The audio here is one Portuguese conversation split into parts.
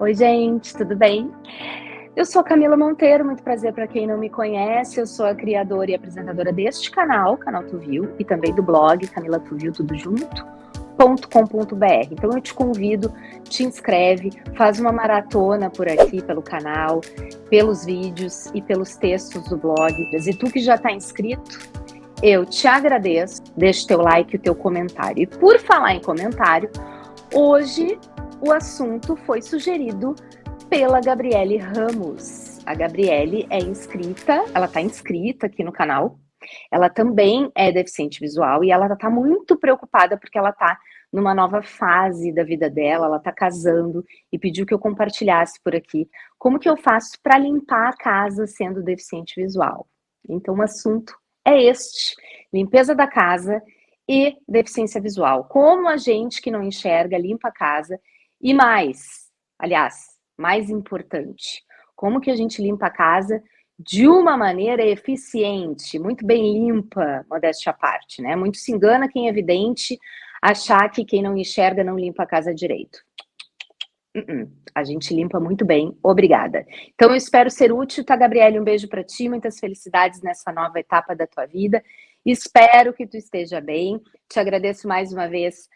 Oi, gente, tudo bem? Eu sou Camila Monteiro, muito prazer para quem não me conhece. Eu sou a criadora e apresentadora deste canal Tuvil, e também do blog Camila Tuvil, tudo junto.com.br. Então eu te convido, te inscreve, faz uma maratona por aqui pelo canal, pelos vídeos e pelos textos do blog. E tu que já está inscrito, eu te agradeço, deixa o teu like e o teu comentário. E por falar em comentário, hoje o assunto foi sugerido pela Gabriele Ramos. A Gabriele é inscrita, ela está inscrita aqui no canal. Ela também é deficiente visual e ela está muito preocupada porque ela está numa nova fase da vida dela, ela está casando e pediu que eu compartilhasse por aqui como que eu faço para limpar a casa sendo deficiente visual. Então o assunto é este: limpeza da casa e deficiência visual. Como a gente que não enxerga limpa a casa e mais, aliás, mais importante, como que a gente limpa a casa de uma maneira eficiente, muito bem limpa, modéstia à parte, né? Muito se engana quem é vidente achar que quem não enxerga não limpa a casa direito. A gente limpa muito bem, obrigada. Então eu espero ser útil, tá, Gabriele? Um beijo para ti, muitas felicidades nessa nova etapa da tua vida. Espero que tu esteja bem. Te agradeço mais uma vez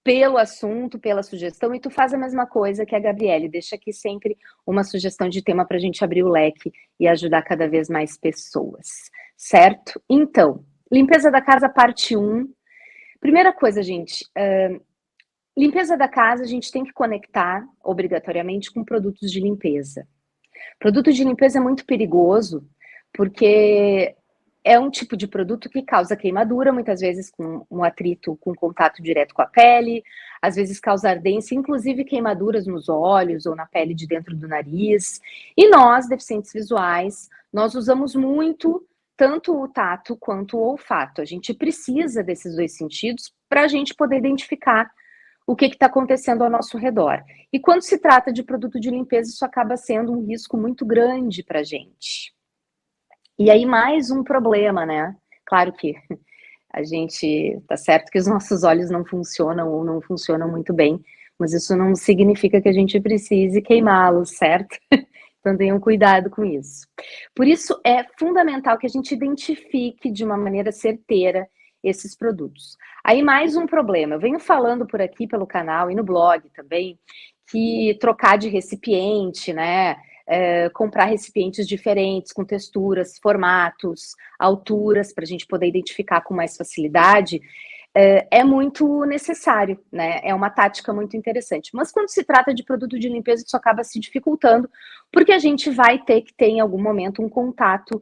pelo assunto, pela sugestão, e tu faz a mesma coisa que a Gabriele, deixa aqui sempre uma sugestão de tema para a gente abrir o leque e ajudar cada vez mais pessoas, certo? Então, limpeza da casa, parte 1. Primeira coisa, gente, limpeza da casa a gente tem que conectar obrigatoriamente com produtos de limpeza. Produto de limpeza é muito perigoso, porque é um tipo de produto que causa queimadura, muitas vezes com um atrito, com contato direto com a pele, às vezes causa ardência, inclusive queimaduras nos olhos ou na pele de dentro do nariz. E nós, deficientes visuais, nós usamos muito tanto o tato quanto o olfato. A gente precisa desses dois sentidos para a gente poder identificar o que está acontecendo ao nosso redor. E quando se trata de produto de limpeza, isso acaba sendo um risco muito grande para a gente. E aí, mais um problema, né? Claro que a gente, tá certo que os nossos olhos não funcionam ou não funcionam muito bem, mas isso não significa que a gente precise queimá-los, certo? Então tenham cuidado com isso. Por isso é fundamental que a gente identifique de uma maneira certeira esses produtos. Aí mais um problema, eu venho falando por aqui pelo canal e no blog também, que trocar de recipiente, né? Comprar recipientes diferentes, com texturas, formatos, alturas, para a gente poder identificar com mais facilidade, é muito necessário, né? É uma tática muito interessante. Mas quando se trata de produto de limpeza, isso acaba se dificultando, porque a gente vai ter que ter em algum momento um contato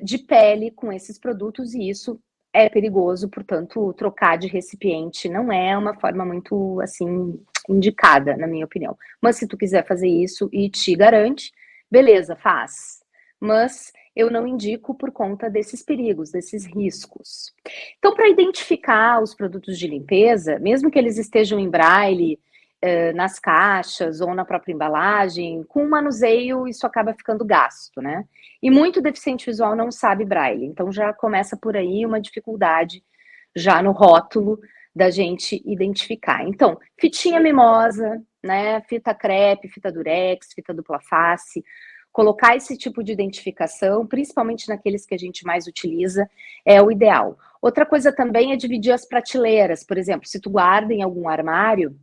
de pele com esses produtos, e isso é perigoso, portanto, trocar de recipiente não é uma forma muito, assim, indicada, na minha opinião. Mas se tu quiser fazer isso e te garante, beleza, faz. Mas eu não indico por conta desses perigos, desses riscos. Então, para identificar os produtos de limpeza, mesmo que eles estejam em braille, nas caixas ou na própria embalagem, com o manuseio isso acaba ficando gasto, né? E muito deficiente visual não sabe braille, então já começa por aí uma dificuldade já no rótulo da gente identificar. Então, fitinha mimosa, né? Fita crepe, fita durex, fita dupla face, colocar esse tipo de identificação, principalmente naqueles que a gente mais utiliza, é o ideal. Outra coisa também é dividir as prateleiras, por exemplo, se tu guarda em algum armário,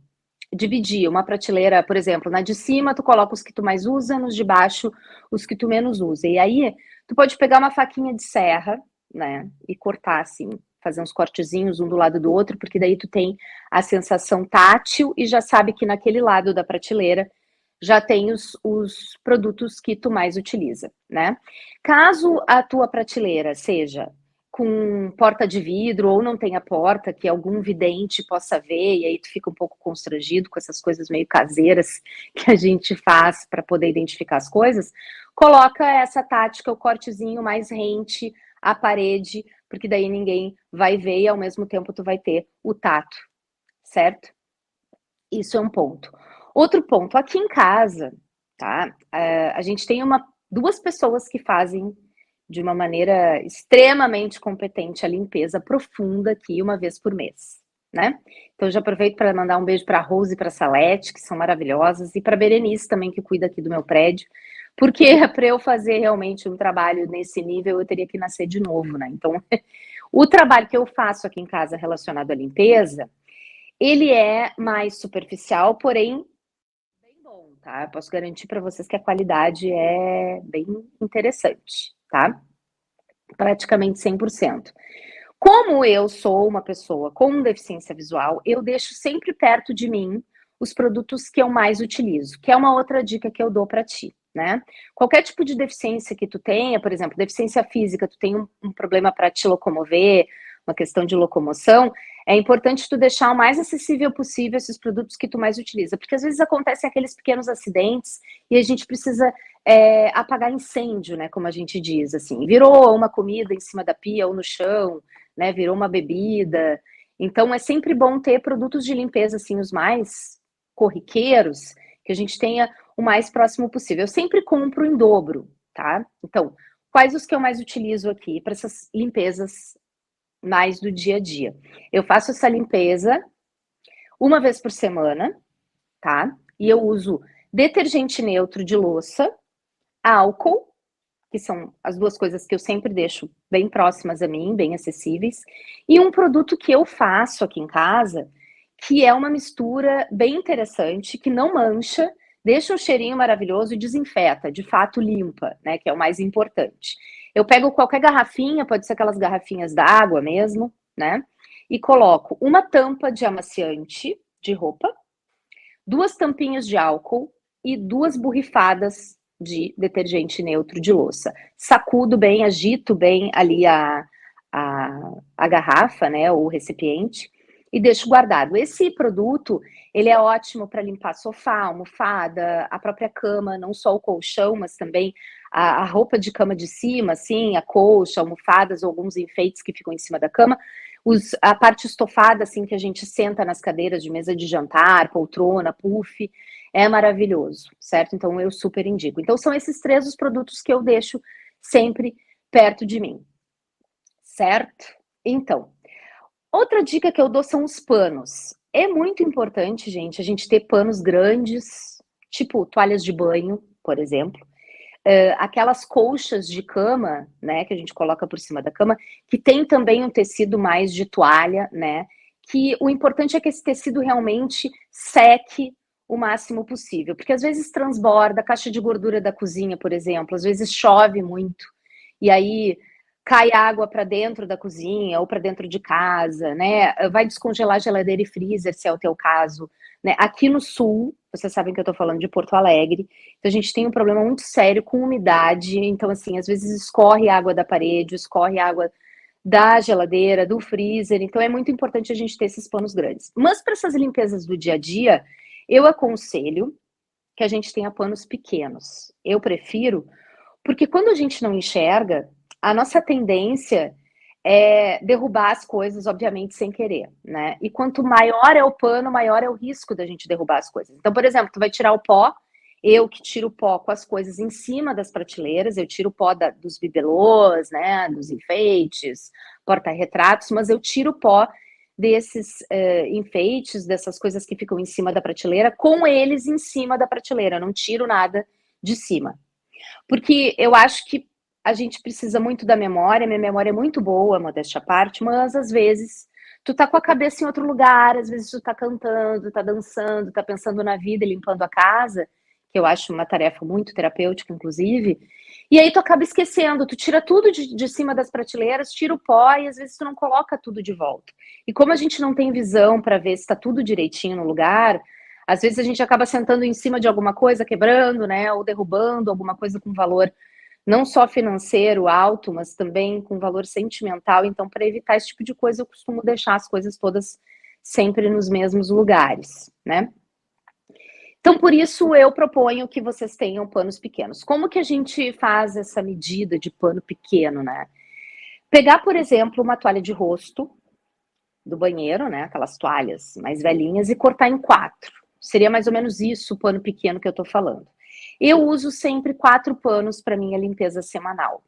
dividir uma prateleira, por exemplo, na de cima tu coloca os que tu mais usa, nos de baixo os que tu menos usa. E aí tu pode pegar uma faquinha de serra, né, e cortar assim, fazer uns cortezinhos um do lado do outro, porque daí tu tem a sensação tátil e já sabe que naquele lado da prateleira já tem os produtos que tu mais utiliza, né? Caso a tua prateleira seja com porta de vidro ou não tenha porta, que algum vidente possa ver, e aí tu fica um pouco constrangido com essas coisas meio caseiras que a gente faz para poder identificar as coisas, coloca essa tática, o cortezinho mais rente à parede, porque daí ninguém vai ver e ao mesmo tempo tu vai ter o tato, certo? Isso é um ponto. Outro ponto, aqui em casa, tá? A gente tem duas pessoas que fazem de uma maneira extremamente competente a limpeza profunda aqui uma vez por mês. né? Então já aproveito para mandar um beijo para a Rose e para a Salete, que são maravilhosas, e para a Berenice também, que cuida aqui do meu prédio, porque para eu fazer realmente um trabalho nesse nível, eu teria que nascer de novo, né? Então, o trabalho que eu faço aqui em casa relacionado à limpeza, ele é mais superficial, porém bem bom, tá? Eu posso garantir para vocês que a qualidade é bem interessante, tá? Praticamente 100%. Como eu sou uma pessoa com deficiência visual, eu deixo sempre perto de mim os produtos que eu mais utilizo, que é uma outra dica que eu dou para ti, né? Qualquer tipo de deficiência que tu tenha, por exemplo, deficiência física, tu tem um problema para te locomover, uma questão de locomoção, é importante tu deixar o mais acessível possível esses produtos que tu mais utiliza, porque às vezes acontecem aqueles pequenos acidentes e a gente precisa apagar incêndio, né? Como a gente diz, assim, virou uma comida em cima da pia ou no chão, né? Virou uma bebida. Então é sempre bom ter produtos de limpeza assim os mais corriqueiros, que a gente tenha o mais próximo possível. Eu sempre compro em dobro, tá? Então, quais os que eu mais utilizo aqui para essas limpezas mais do dia a dia? Eu faço essa limpeza uma vez por semana, tá? E eu uso detergente neutro de louça, álcool, que são as duas coisas que eu sempre deixo bem próximas a mim, bem acessíveis, e um produto que eu faço aqui em casa, que é uma mistura bem interessante, que não mancha, deixa um cheirinho maravilhoso e desinfeta, de fato limpa, né, que é o mais importante. Eu pego qualquer garrafinha, pode ser aquelas garrafinhas d'água mesmo, né, e coloco uma tampa de amaciante de roupa, duas tampinhas de álcool e duas borrifadas de detergente neutro de louça. Sacudo bem, agito bem ali a garrafa, né, ou o recipiente, e deixo guardado. Esse produto, ele é ótimo para limpar sofá, almofada, a própria cama, não só o colchão, mas também a roupa de cama de cima, assim, a colcha, almofadas, alguns enfeites que ficam em cima da cama. A parte estofada, assim, que a gente senta nas cadeiras de mesa de jantar, poltrona, puff, é maravilhoso, certo? Então eu super indico. Então são esses três os produtos que eu deixo sempre perto de mim, certo? Então, outra dica que eu dou são os panos. É muito importante, gente, a gente ter panos grandes, tipo toalhas de banho, por exemplo, aquelas colchas de cama, né, que a gente coloca por cima da cama, que tem também um tecido mais de toalha, né, que o importante é que esse tecido realmente seque o máximo possível, porque às vezes transborda a caixa de gordura da cozinha, por exemplo, às vezes chove muito, e aí cai água para dentro da cozinha ou para dentro de casa, né, vai descongelar geladeira e freezer, se é o teu caso, né, aqui no sul, vocês sabem que eu tô falando de Porto Alegre, então a gente tem um problema muito sério com umidade, então assim, às vezes escorre água da parede, escorre água da geladeira, do freezer, então é muito importante a gente ter esses panos grandes. Mas para essas limpezas do dia a dia, eu aconselho que a gente tenha panos pequenos. Eu prefiro, porque quando a gente não enxerga, a nossa tendência é derrubar as coisas, obviamente, sem querer, né? E quanto maior é o pano, maior é o risco da gente derrubar as coisas. Então, por exemplo, tu vai tirar o pó, eu que tiro o pó com as coisas em cima das prateleiras, eu tiro o pó dos bibelôs, né, dos enfeites, porta-retratos, mas eu tiro o pó desses enfeites, dessas coisas que ficam em cima da prateleira, com eles em cima da prateleira, não tiro nada de cima. Porque eu acho que a gente precisa muito da memória, minha memória é muito boa, modéstia à parte, mas às vezes tu tá com a cabeça em outro lugar, às vezes tu tá cantando, tá dançando, tá pensando na vida e limpando a casa, que eu acho uma tarefa muito terapêutica, inclusive, e aí tu acaba esquecendo, tu tira tudo de cima das prateleiras, tira o pó e às vezes tu não coloca tudo de volta. E como a gente não tem visão para ver se tá tudo direitinho no lugar, às vezes a gente acaba sentando em cima de alguma coisa, quebrando, né, ou derrubando alguma coisa com valor não só financeiro alto, mas também com valor sentimental. Então, para evitar esse tipo de coisa, eu costumo deixar as coisas todas sempre nos mesmos lugares, né? Então, por isso, eu proponho que vocês tenham panos pequenos. Como que a gente faz essa medida de pano pequeno, né? Pegar, por exemplo, uma toalha de rosto do banheiro, né? Aquelas toalhas mais velhinhas, e cortar em quatro. Seria mais ou menos isso o pano pequeno que eu tô falando. Eu uso sempre 4 panos para minha limpeza semanal.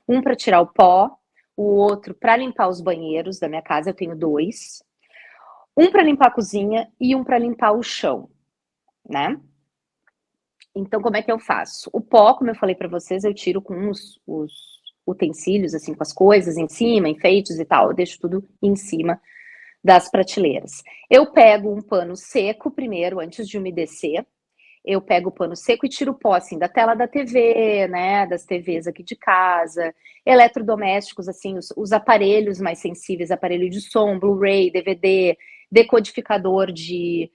Um para tirar o pó, o outro para limpar os banheiros da minha casa, eu tenho 2. Um para limpar a cozinha e um para limpar o chão, né? Então, como é que eu faço? O pó, como eu falei para vocês, eu tiro com os utensílios, assim, com as coisas em cima, enfeites e tal, eu deixo tudo em cima das prateleiras. Eu pego um pano seco primeiro, antes de umedecer, eu pego o pano seco e tiro o pó, assim, da tela da TV, né, das TVs aqui de casa, eletrodomésticos, assim, os aparelhos mais sensíveis, aparelho de som, Blu-ray, DVD, decodificador de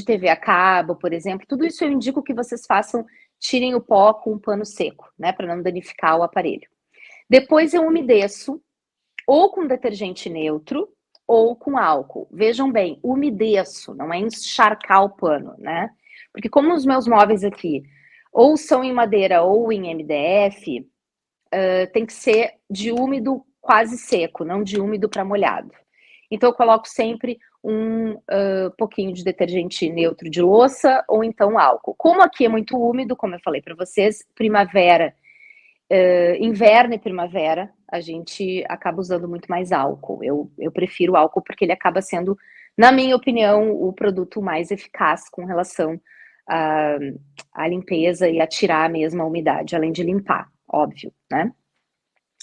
TV a cabo, por exemplo, tudo isso eu indico que vocês façam, tirem o pó com um pano seco, né, para não danificar o aparelho. Depois eu umedeço, ou com detergente neutro, ou com álcool. Vejam bem, umedeço, não é encharcar o pano, né? Porque como os meus móveis aqui, ou são em madeira ou em MDF, tem que ser de úmido quase seco, não de úmido para molhado. Então eu coloco sempre um pouquinho de detergente neutro de louça ou então álcool. Como aqui é muito úmido, como eu falei para vocês, primavera, inverno e primavera, a gente acaba usando muito mais álcool. Eu prefiro álcool porque ele acaba sendo, na minha opinião, o produto mais eficaz com relação à limpeza e a tirar mesmo a umidade, além de limpar, óbvio, né?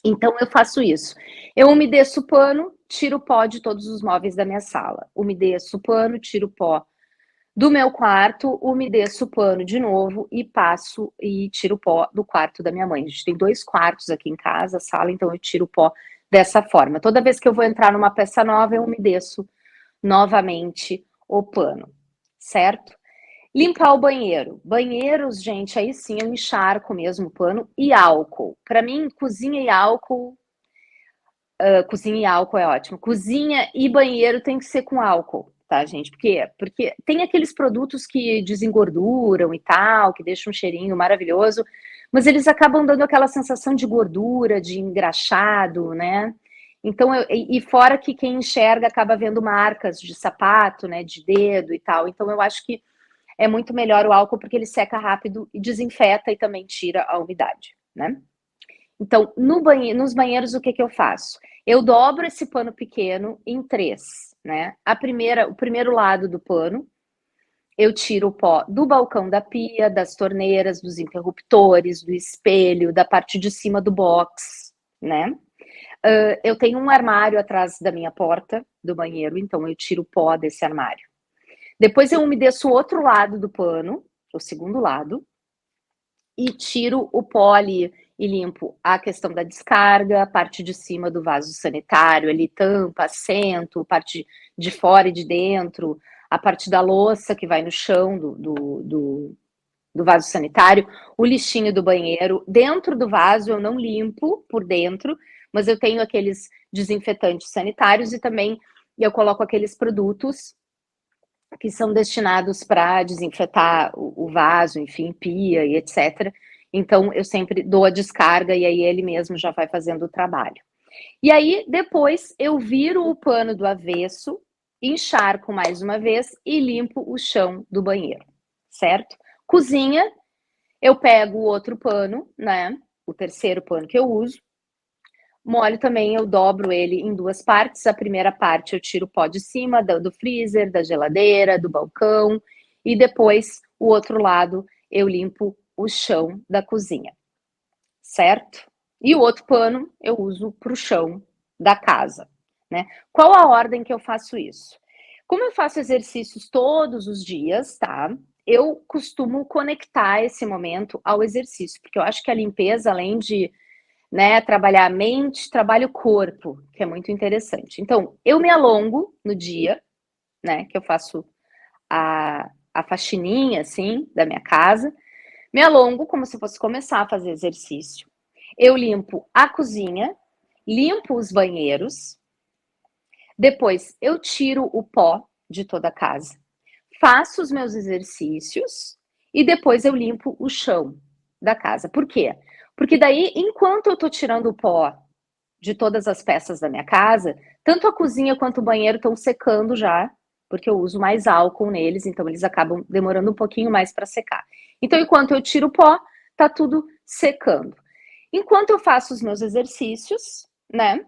Então eu faço isso. Eu umedeço o pano, tiro o pó de todos os móveis da minha sala. Umedeço o pano, tiro o pó do meu quarto, umedeço o pano de novo e passo e tiro o pó do quarto da minha mãe. A gente tem 2 quartos aqui em casa, sala, então eu tiro o pó dessa forma. Toda vez que eu vou entrar numa peça nova, eu umedeço novamente o pano, certo? Limpar o banheiro. Banheiros, gente, aí sim eu encharco mesmo o pano e álcool. Para mim, cozinha e álcool é ótimo. Cozinha e banheiro tem que ser com álcool, tá, gente? Por quê? Porque tem aqueles produtos que desengorduram e tal, que deixam um cheirinho maravilhoso, mas eles acabam dando aquela sensação de gordura, de engraxado, né? Então, e fora que quem enxerga acaba vendo marcas de sapato, né, de dedo e tal. Então, eu acho que é muito melhor o álcool porque ele seca rápido e desinfeta e também tira a umidade, né? Então, nos banheiros, o que, que eu faço? Eu dobro esse pano pequeno em 3, né? O primeiro lado do pano, eu tiro o pó do balcão da pia, das torneiras, dos interruptores, do espelho, da parte de cima do box, né? Eu tenho um armário atrás da minha porta do banheiro, então eu tiro o pó desse armário. Depois eu umedeço o outro lado do pano, o segundo lado, e tiro o pó ali e limpo a questão da descarga, a parte de cima do vaso sanitário, ali tampa, assento, parte de fora e de dentro, a parte da louça que vai no chão do vaso sanitário, o lixinho do banheiro. Dentro do vaso eu não limpo por dentro, mas eu tenho aqueles desinfetantes sanitários e também eu coloco aqueles produtos que são destinados para desinfetar o vaso, enfim, pia e etc. Então, eu sempre dou a descarga e aí ele mesmo já vai fazendo o trabalho. E aí, depois, eu viro o pano do avesso, encharco mais uma vez e limpo o chão do banheiro, certo? Cozinha, eu pego o outro pano, né? O terceiro pano que eu uso, molho também, eu dobro ele em 2 partes. A primeira parte eu tiro o pó de cima do freezer, da geladeira, do balcão, e depois o outro lado eu limpo o chão da cozinha, certo? E o outro pano eu uso para o chão da casa, né? Qual a ordem que eu faço isso? Como eu faço exercícios todos os dias, tá? Eu costumo conectar esse momento ao exercício, porque eu acho que a limpeza, além de, né, trabalhar a mente, trabalha o corpo, que é muito interessante. Então, eu me alongo no dia, né, que eu faço a faxininha, assim, da minha casa, me alongo como se fosse começar a fazer exercício. Eu limpo a cozinha, limpo os banheiros, depois eu tiro o pó de toda a casa, faço os meus exercícios e depois eu limpo o chão da casa. Por quê? Porque daí, enquanto eu tô tirando o pó de todas as peças da minha casa, tanto a cozinha quanto o banheiro estão secando já, porque eu uso mais álcool neles, então eles acabam demorando um pouquinho mais para secar. Então, enquanto eu tiro o pó, tá tudo secando. Enquanto eu faço os meus exercícios, né,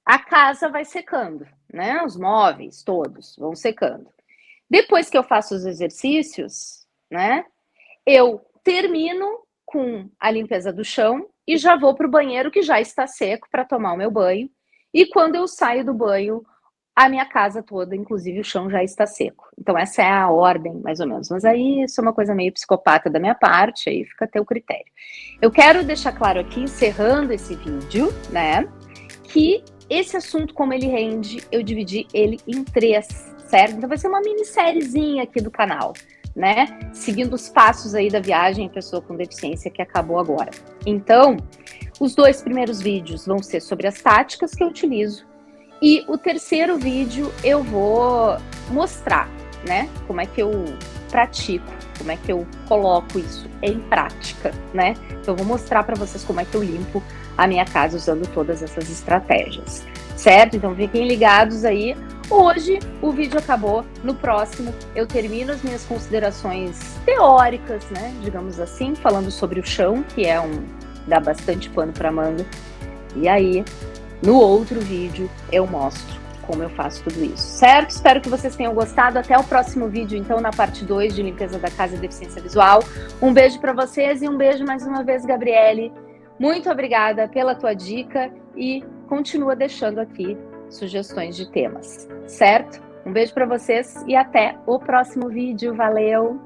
a casa vai secando, né? Os móveis todos vão secando. Depois que eu faço os exercícios, né? Eu termino com a limpeza do chão e já vou para o banheiro que já está seco para tomar o meu banho. E quando eu saio do banho, a minha casa toda, inclusive o chão, já está seco. Então essa é a ordem, mais ou menos. Mas aí isso é uma coisa meio psicopata da minha parte, aí fica a teu critério. Eu quero deixar claro aqui, encerrando esse vídeo, né, que esse assunto, como ele rende, eu dividi ele em 3, certo? Então vai ser uma minissériezinha aqui do canal, né? Seguindo os passos aí da viagem pessoa com deficiência que acabou agora. Então, os 2 primeiros vídeos vão ser sobre as táticas que eu utilizo e o terceiro vídeo eu vou mostrar, né? Como é que eu pratico, como é que eu coloco isso em prática, né? Então eu vou mostrar para vocês como é que eu limpo a minha casa usando todas essas estratégias, certo? Então fiquem ligados aí. Hoje o vídeo acabou, no próximo eu termino as minhas considerações teóricas, né, digamos assim, falando sobre o chão, que é dá bastante pano para manga. E aí, no outro vídeo eu mostro como eu faço tudo isso, certo? Espero que vocês tenham gostado. Até o próximo vídeo, então, na parte 2 de limpeza da casa e deficiência visual. Um beijo para vocês e um beijo mais uma vez, Gabriele. Muito obrigada pela tua dica e continua deixando aqui sugestões de temas, certo? Um beijo para vocês e até o próximo vídeo. Valeu!